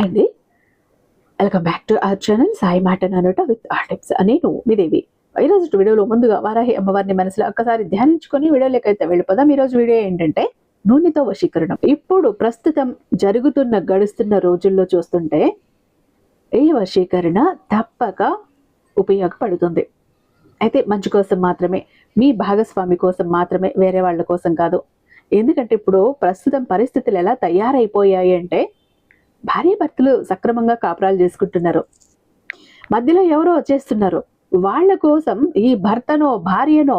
అండి, welcome back to our channel Sai మాటనానట with tips. నేను మీ దేవి. ఈరోజు వీడియోలో ముందుగా వారాహి అమ్మవారిని మనసులో ఒక్కసారి ధ్యానించుకొని వీడియోలోకైతే వెళ్ళిపోదాం. ఈరోజు వీడియో ఏంటంటే నూనెతో వశీకరణం. ఇప్పుడు ప్రస్తుతం గడుస్తున్న రోజుల్లో చూస్తుంటే ఈ వశీకరణ తప్పక ఉపయోగపడుతుంది. అయితే మంచి కోసం మాత్రమే, మీ భాగస్వామి కోసం మాత్రమే, వేరే వాళ్ళ కోసం కాదు. ఎందుకంటే ఇప్పుడు ప్రస్తుతం పరిస్థితులు ఎలా తయారైపోయాయి అంటే భార్యాభర్తలు సక్రమంగా కాపురాలు చేసుకుంటున్నారు, మధ్యలో ఎవరో వచ్చేస్తున్నారు. వాళ్ళ కోసం ఈ భర్తనో భార్యనో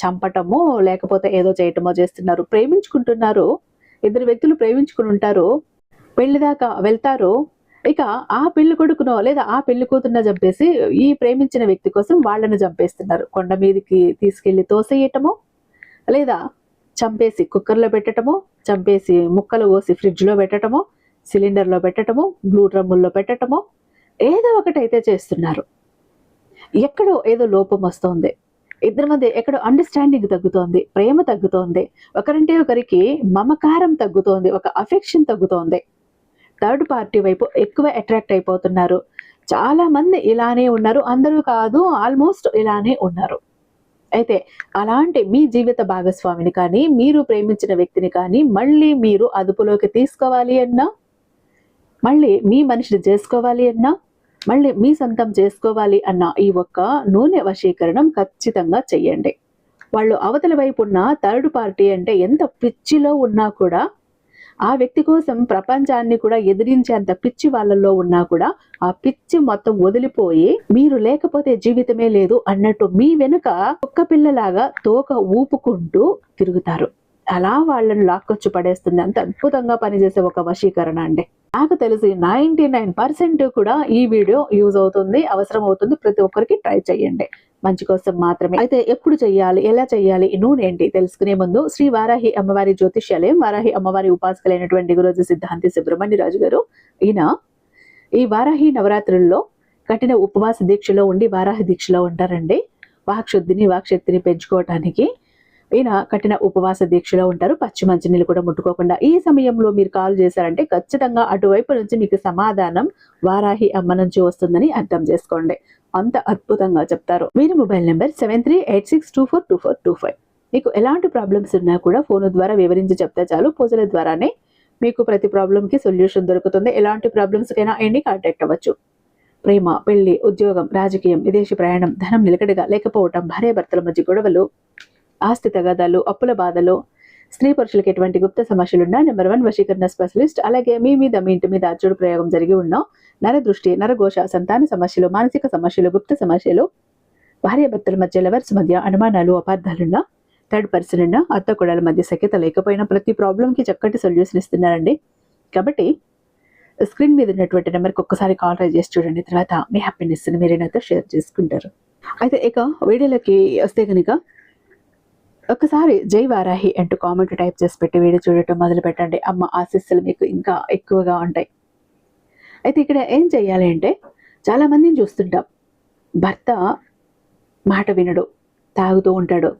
చంపటమో లేకపోతే ఏదో చేయటమో చేస్తున్నారు. ప్రేమించుకుంటున్నారు, ఇద్దరు వ్యక్తులు ప్రేమించుకుని ఉంటారు, పెళ్లి దాకా వెళ్తారు. ఇక ఆ పెళ్లి కొడుకునో లేదా ఆ పెళ్లి కూతురునో చంపేసి ఈ ప్రేమించిన వ్యక్తి కోసం వాళ్ళను చంపేస్తున్నారు. కొండ మీదకి తీసుకెళ్లి తోసేయటమో, లేదా చంపేసి కుక్కర్లో పెట్టటమో, చంపేసి ముక్కలు కోసి ఫ్రిడ్జ్లో పెట్టటమో, సిలిండర్లో పెట్టటమో, బ్లూ డ్రమ్ముల్లో పెట్టటమో, ఏదో ఒకటైతే చేస్తున్నారు. ఎక్కడో ఏదో లోపం వస్తోంది, ఇద్దరి మధ్య ఎక్కడో అండర్స్టాండింగ్ తగ్గుతోంది, ప్రేమ తగ్గుతోంది, ఒకరంటే ఒకరికి మమకారం తగ్గుతోంది, ఒక అఫెక్షన్ తగ్గుతోంది. థర్డ్ పార్టీ వైపు ఎక్కువ అట్రాక్ట్ అయిపోతున్నారు. చాలా మంది ఇలానే ఉన్నారు, అందరూ కాదు, ఆల్మోస్ట్ ఇలానే ఉన్నారు. అయితే అలాంటి మీ జీవిత భాగస్వామిని కానీ, మీరు ప్రేమించిన వ్యక్తిని కానీ మళ్ళీ మీరు అదుపులోకి తీసుకోవాలి అన్నా, మళ్ళీ మీ మనిషిని చేసుకోవాలి అన్నా, మళ్ళీ మీ సొంతం చేసుకోవాలి అన్న ఈ ఒక్క నూనె వశీకరణం ఖచ్చితంగా చెయ్యండి. వాళ్ళు అవతల వైపు ఉన్న థర్డ్ పార్టీ అంటే ఎంత పిచ్చిలో ఉన్నా కూడా, ఆ వ్యక్తి కోసం ప్రపంచాన్ని కూడా ఎదిరించేంత పిచ్చి వాళ్ళల్లో ఉన్నా కూడా, ఆ పిచ్చి మొత్తం వదిలిపోయి మీరు లేకపోతే జీవితమే లేదు అన్నట్టు మీ వెనుక కుక్క పిల్లలాగా తోక ఊపుకుంటూ తిరుగుతారు. అలా వాళ్ళని లాక్కొచ్చి పడేస్తుంది. అంత అద్భుతంగా పనిచేసే ఒక వశీకరణ అండి. నాకు తెలిసి 99% కూడా ఈ వీడియో యూజ్ అవుతుంది, అవసరం అవుతుంది. ప్రతి ఒక్కరికి ట్రై చేయండి, మంచి కోసం మాత్రమే. అయితే ఎప్పుడు చెయ్యాలి, ఎలా చెయ్యాలి, నూనె ఏంటి తెలుసుకునే ముందు శ్రీ వారాహి అమ్మవారి జ్యోతిష్యాలయం, వారాహి అమ్మవారి ఉపాసకులైనటువంటి గురుజీ సిద్ధాంతి సుబ్రహ్మణ్యరాజు గారు, ఈయన ఈ వారాహి నవరాత్రుల్లో కఠిన ఉపవాస దీక్షలో ఉండి వారాహి దీక్షలో ఉంటారండి. వాక్శుద్ధిని వాక్శక్తిని పెంచుకోవటానికి ఈయన కఠిన ఉపవాస దీక్షలో ఉంటారు. పచ్చి మంచినీళ్ళు కూడా ముట్టుకోకుండా. ఈ సమయంలో మీరు కాల్ చేశారంటే ఖచ్చితంగా అటువైపు నుంచి మీకు సమాధానం వారాహి అమ్మ నుంచి వస్తుందని అర్థం చేసుకోండి. అంత అద్భుతంగా చెప్తారు. మీరు మొబైల్ నెంబర్ 7386242425. మీకు ఎలాంటి ప్రాబ్లమ్స్ ఉన్నా కూడా ఫోన్ ద్వారా వివరించి చెప్తే చాలు. పూజల ద్వారానే మీకు ప్రతి ప్రాబ్లంకి సొల్యూషన్ దొరుకుతుంది. ఎలాంటి ప్రాబ్లమ్స్కైనా ఆయన్ని కాంటాక్ట్ అవ్వచ్చు. ప్రేమ, పెళ్లి, ఉద్యోగం, రాజకీయం, విదేశీ ప్రయాణం, ధనం నిలకడగా లేకపోవటం, భార్యాభర్తల మధ్య గొడవలు, ఆస్తి తగాదాలు, అప్పుల బాధలు, స్త్రీ పురుషులకు ఎటువంటి గుప్త సమస్యలున్నా నెంబర్ 1 వశీకరణ స్పెషలిస్ట్. అలాగే మీ ఇంటి మీద అచ్చుడు ప్రయోగం జరిగి ఉన్న నరదృష్టి, నరఘోష, సంతాన సమస్యలు, మానసిక సమస్యలు, గుప్త సమస్యలు, భార్యాభర్తల మధ్య లవర్స్ మధ్య అనుమానాలు, అపార్థాలున్నా, థర్డ్ పర్సన్ ఉన్నా, అత్త కొడల మధ్య సఖ్యత లేకపోయినా ప్రతి ప్రాబ్లంకి చక్కటి సొల్యూషన్ ఇస్తున్నారండి. కాబట్టి స్క్రీన్ మీద ఉన్నటువంటి నెంబర్కి ఒక్కసారి కాల్ ట్రై చేసి చూడండి. తర్వాత మీ హ్యాపీనెస్ని మీరే నాతో షేర్ చేసుకుంటారు. అయితే ఇక వీడియోలోకి వస్తే కనుక ఒకసారి జై వారాహి అంటూ కామెంట్ టైప్ చేసి పెట్టి వీడియో చూడటం మొదలు పెట్టండి. అమ్మ ఆశీస్సులు మీకు ఇంకా ఎక్కువగా ఉంటాయి. అయితే ఇక్కడ ఏం చెయ్యాలి అంటే, చాలా మందిని చూస్తుంటాం, భర్త మాట వినడు, తాగుతూ ఉంటాడు,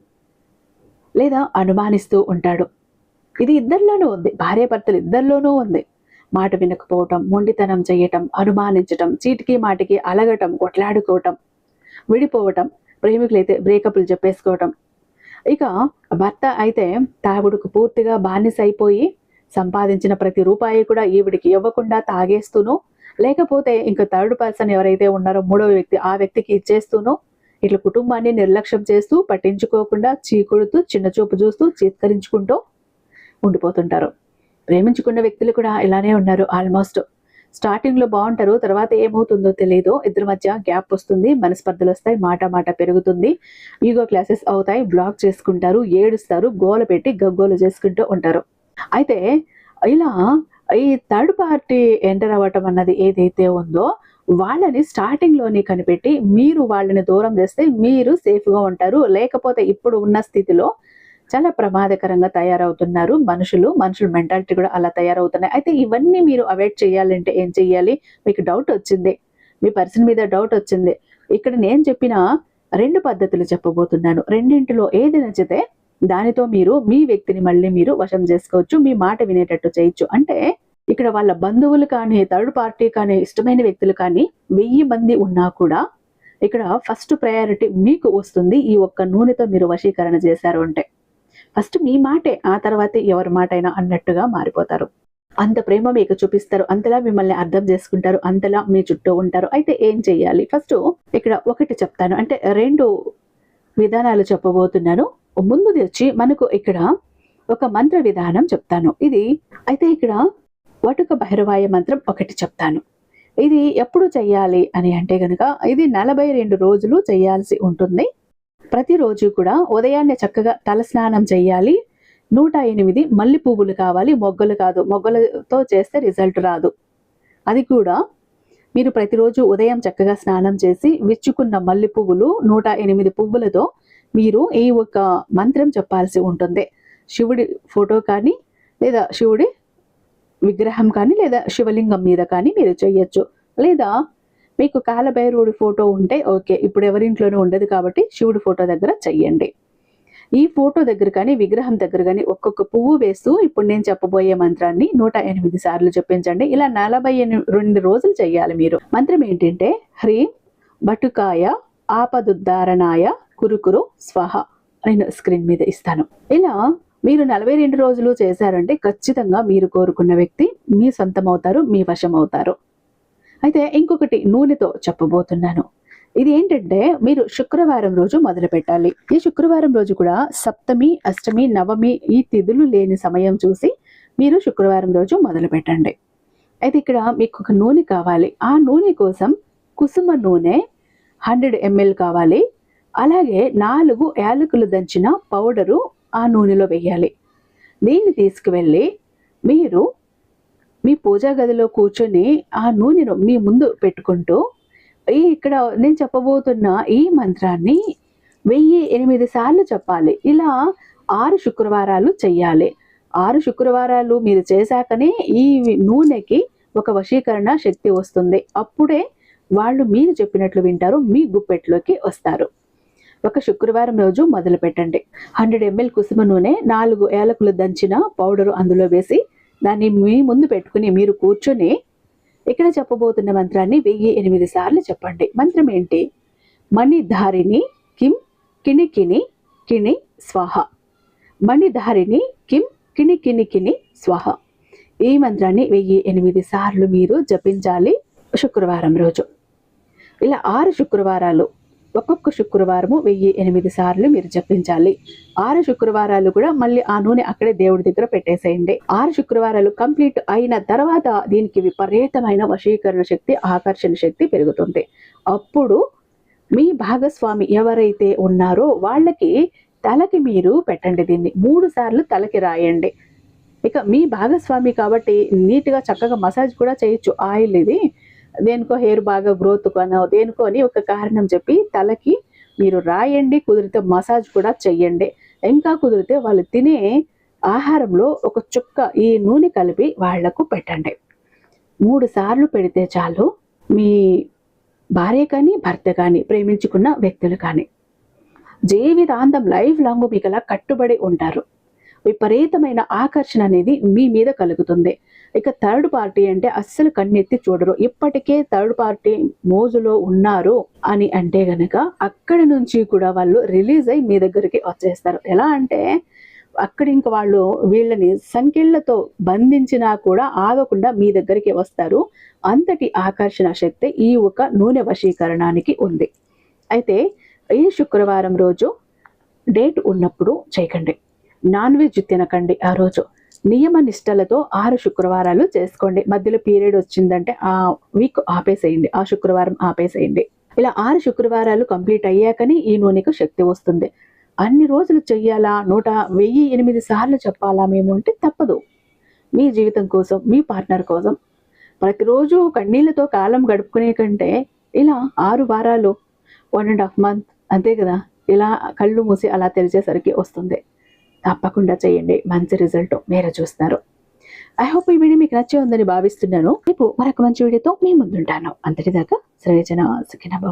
లేదా అనుమానిస్తూ ఉంటాడు. ఇది ఇద్దరిలోనూ ఉంది, భార్యాభర్తలు ఇద్దరిలోనూ ఉంది. మాట వినకపోవటం, మొండితనం చేయటం, అనుమానించటం, చీటికి మాటికి అలగటం, కొట్లాడుకోవటం, విడిపోవటం, ప్రేమికులైతే బ్రేకప్లు చెప్పేసుకోవటం. ఇక భర్త అయితే తాగుడుకు పూర్తిగా బానిస అయిపోయి సంపాదించిన ప్రతి రూపాయి కూడా ఈవిడికి ఇవ్వకుండా తాగేస్తూనో, లేకపోతే ఇంకా థర్డ్ పర్సన్ ఎవరైతే ఉన్నారో మూడవ వ్యక్తి, ఆ వ్యక్తికి ఇచ్చేస్తూనో, ఇట్లా కుటుంబాన్ని నిర్లక్ష్యం చేస్తూ, పట్టించుకోకుండా, చీకుడుతూ, చిన్న చూపు చూస్తూ, చీత్కరించుకుంటూ ఉండిపోతుంటారు. ప్రేమించుకున్న వ్యక్తులు కూడా ఇలానే ఉన్నారు. ఆల్మోస్ట్ స్టార్టింగ్లో బాగుంటారు, తర్వాత ఏమవుతుందో తెలియదు, ఇద్దరి మధ్య గ్యాప్ వస్తుంది, మనస్పర్ధలు వస్తాయి, మాట పెరుగుతుంది, ఈగో క్లాసెస్ అవుతాయి, బ్లాక్ చేసుకుంటారు, ఏడుస్తారు, గోల పెట్టి గగ్గోలు చేసుకుంటూ ఉంటారు. అయితే ఇలా ఈ థర్డ్ పార్టీ ఎంటర్ అవ్వటం అన్నది ఏదైతే ఉందో, వాళ్ళని స్టార్టింగ్లోనే కనిపెట్టి మీరు వాళ్ళని దూరం చేస్తే మీరు సేఫ్గా ఉంటారు. లేకపోతే ఇప్పుడు ఉన్న స్థితిలో చాలా ప్రమాదకరంగా తయారవుతున్నారు మనుషులు మెంటాలిటీ కూడా అలా తయారవుతున్నాయి. అయితే ఇవన్నీ మీరు అవాయిడ్ చేయాలంటే ఏం చెయ్యాలి? మీకు డౌట్ వచ్చింది, మీ పర్సన్ మీద డౌట్ వచ్చింది. ఇక్కడ నేను చెప్పిన 2 పద్ధతులు చెప్పబోతున్నాను. రెండింటిలో ఏది నచ్చితే దానితో మీరు మీ వ్యక్తిని మళ్ళీ మీరు వశం చేసుకోవచ్చు, మీ మాట వినేటట్టు చేయొచ్చు. అంటే ఇక్కడ వాళ్ళ బంధువులు కానీ, థర్డ్ పార్టీ కానీ, ఇష్టమైన వ్యక్తులు కానీ 1000 మంది ఉన్నా కూడా ఇక్కడ ఫస్ట్ ప్రయారిటీ మీకు వస్తుంది. ఈ ఒక్క నూనెతో మీరు వశీకరణ చేశారు అంటే ఫస్ట్ మీ మాటే, ఆ తర్వాతే ఎవరి మాట అయినా అన్నట్టుగా మారిపోతారు. అంత ప్రేమ మీకు చూపిస్తారు, అంతలా మిమ్మల్ని అర్థం చేసుకుంటారు, అంతలా మీ చుట్టూ ఉంటారు. అయితే ఏం చెయ్యాలి? ఫస్ట్ ఇక్కడ ఒకటి చెప్తాను, అంటే 2 విధానాలు చెప్పబోతున్నాను. ముందుది వచ్చి మనకు ఇక్కడ ఒక మంత్ర విధానం చెప్తాను. ఇది అయితే ఇక్కడ వటుక భైరవాయ మంత్రం ఒకటి చెప్తాను. ఇది ఎప్పుడు చెయ్యాలి అని అంటే గనుక ఇది 42 రోజులు చేయాల్సి ఉంటుంది. ప్రతిరోజు కూడా ఉదయాన్నే చక్కగా తలస్నానం చేయాలి. 108 మల్లి పువ్వులు కావాలి, మొగ్గలు కాదు. మొగ్గలతో చేస్తే రిజల్ట్ రాదు. అది కూడా మీరు ప్రతిరోజు ఉదయం చక్కగా స్నానం చేసి విచ్చుకున్న మల్లి పువ్వులు 108 పువ్వులతో మీరు ఈ ఒక మంత్రం చెప్పాల్సి ఉంటుంది. శివుడి ఫోటో కానీ, లేదా శివుడి విగ్రహం కానీ, లేదా శివలింగం మీద కానీ మీరు చేయొచ్చు. లేదా మీకు కాలభైరవుడి ఫోటో ఉంటే ఓకే, ఇప్పుడు ఎవరింట్లోనూ ఉండదు కాబట్టి శివుడి ఫోటో దగ్గర చెయ్యండి. ఈ ఫోటో దగ్గర కానీ, విగ్రహం దగ్గర కానీ ఒక్కొక్క పువ్వు వేస్తూ ఇప్పుడు నేను చెప్పబోయే మంత్రాన్ని 108 సార్లు చెప్పించండి. ఇలా 42 రోజులు చెయ్యాలి మీరు. మంత్రం ఏంటంటే హ్రీం బటుకాయ ఆపదుద్ధారణాయ కురుకురు స్వహ. నేను స్క్రీన్ మీద ఇస్తాను. ఇలా మీరు 42 రోజులు చేశారంటే ఖచ్చితంగా మీరు కోరుకున్న వ్యక్తి మీ సొంతం అవుతారు, మీ వశం అవుతారు. అయితే ఇంకొకటి నూనెతో చెప్పబోతున్నాను. ఇది ఏంటంటే మీరు శుక్రవారం రోజు మొదలు పెట్టాలి. ఈ శుక్రవారం రోజు కూడా సప్తమి, అష్టమి, నవమి ఈ తిథులు లేని సమయం చూసి మీరు శుక్రవారం రోజు మొదలు పెట్టండి. అయితే ఇక్కడ మీకు ఒక నూనె కావాలి. ఆ నూనె కోసం కుసుమ నూనె 100 ml కావాలి. అలాగే 4 యాలకులు దంచిన పౌడరు ఆ నూనెలో వేయాలి. దీన్ని తీసుకువెళ్ళి మీరు మీ పూజా గదిలో కూర్చొని ఆ నూనెను మీ ముందు పెట్టుకుంటూ ఇక్కడ నేను చెప్పబోతున్న ఈ మంత్రాన్ని 1008 సార్లు చెప్పాలి. ఇలా 6 శుక్రవారాలు చెయ్యాలి. 6 శుక్రవారాలు మీరు చేశాకనే ఈ నూనెకి ఒక వశీకరణ శక్తి వస్తుంది. అప్పుడే వాళ్ళు మీరు చెప్పినట్లు వింటారు, మీ గుప్పెట్లోకి వస్తారు. ఒక శుక్రవారం రోజు మొదలు పెట్టండి. 100 ml కుసుమ నూనె, 4 యాలకులు దంచిన పౌడరు అందులో వేసి దాన్ని మీ ముందు పెట్టుకుని మీరు కూర్చొని ఇక్కడ చెప్పబోతున్న మంత్రాన్ని 1008 సార్లు చెప్పండి. మంత్రం ఏంటి? మణిధారిణి కిం కిణి కిణి కిణి స్వాహ. మణిధారిణి కిం కిణి కిణి కిణి స్వాహ. ఈ మంత్రాన్ని 1008 సార్లు మీరు జపించాలి శుక్రవారం రోజు. ఇలా 6 శుక్రవారాలు, ఒక్కొక్క శుక్రవారము 1008 సార్లు మీరు జపించాలి. 6 శుక్రవారాలు కూడా మళ్ళీ ఆ నూనె అక్కడే దేవుడి దగ్గర పెట్టేసేయండి. 6 శుక్రవారాలు కంప్లీట్ అయిన తర్వాత దీనికి విపరీతమైన వశీకరణ శక్తి, ఆకర్షణ శక్తి పెరుగుతుంది. అప్పుడు మీ భాగస్వామి ఎవరైతే ఉన్నారో వాళ్ళకి తలకి మీరు పెట్టండి. దీన్ని 3 సార్లు తలకి రాయండి. ఇక మీ భాగస్వామి కాబట్టి నీట్గా చక్కగా మసాజ్ కూడా చేయొచ్చు. ఆయిల్ ఇది దేనికో హెయిర్ బాగా గ్రోత్ కొనో దేనికో అని ఒక కారణం చెప్పి తలకి మీరు రాయండి. కుదిరితే మసాజ్ కూడా చెయ్యండి. ఇంకా కుదిరితే వాళ్ళు తినే ఆహారంలో ఒక చుక్క ఈ నూనె కలిపి వాళ్లకు పెట్టండి. 3 సార్లు పెడితే చాలు. మీ భార్య కానీ, భర్త కానీ, ప్రేమించుకున్న వ్యక్తులు కానీ జీవితాంతం లైఫ్ లాంగ్ మీకు అలా కట్టుబడి ఉంటారు. విపరీతమైన ఆకర్షణ అనేది మీ మీద కలుగుతుంది. ఇక థర్డ్ పార్టీ అంటే అస్సలు కన్నెత్తి చూడరు. ఇప్పటికే థర్డ్ పార్టీ మోజులో ఉన్నారు అని అంటే గనక అక్కడి నుంచి కూడా వాళ్ళు రిలీజ్ అయ్యి మీ దగ్గరికి వచ్చేస్తారు. ఎలా అంటే అక్కడ ఇంక వాళ్ళు వీళ్ళని సంకెళ్లతో బంధించినా కూడా ఆగకుండా మీ దగ్గరికి వస్తారు. అంతటి ఆకర్షణ శక్తి ఈ ఒక నూనె వశీకరణానికి ఉంది. అయితే ఈ శుక్రవారం రోజు డేట్ ఉన్నప్పుడు చేయకండి. నాన్ వెజ్ తినకండి. ఆ రోజు నియమ నిష్టలతో 6 శుక్రవారాలు చేసుకోండి. మధ్యలో పీరియడ్ వచ్చిందంటే ఆ వీక్ ఆపేసేయండి, ఆ శుక్రవారం ఆపేసేయండి. ఇలా 6 శుక్రవారాలు కంప్లీట్ అయ్యాకని ఈ నూనెకు శక్తి వస్తుంది. అన్ని రోజులు చెయ్యాలా, 1008 సార్లు చెప్పాలా మేము అంటే తప్పదు. మీ జీవితం కోసం, మీ పార్ట్నర్ కోసం ప్రతిరోజు కన్నీళ్లతో కాలం గడుపుకునే కంటే ఇలా 6 వారాలు 1.5 month అంతే కదా, ఇలా కళ్ళు మూసి అలా తెరిచేసరికి వస్తుంది. తప్పకుండా చేయండి, మంచి రిజల్ట్ మీరు చూస్తారు. ఐ హోప్ ఈ వీడియో మీకు నచ్చే ఉందని భావిస్తున్నాను. రేపు మరొక మంచి వీడియోతో మీ ముందుంటాను. అంతటిదాకా సర్వేజన సుఖినో భవంతు.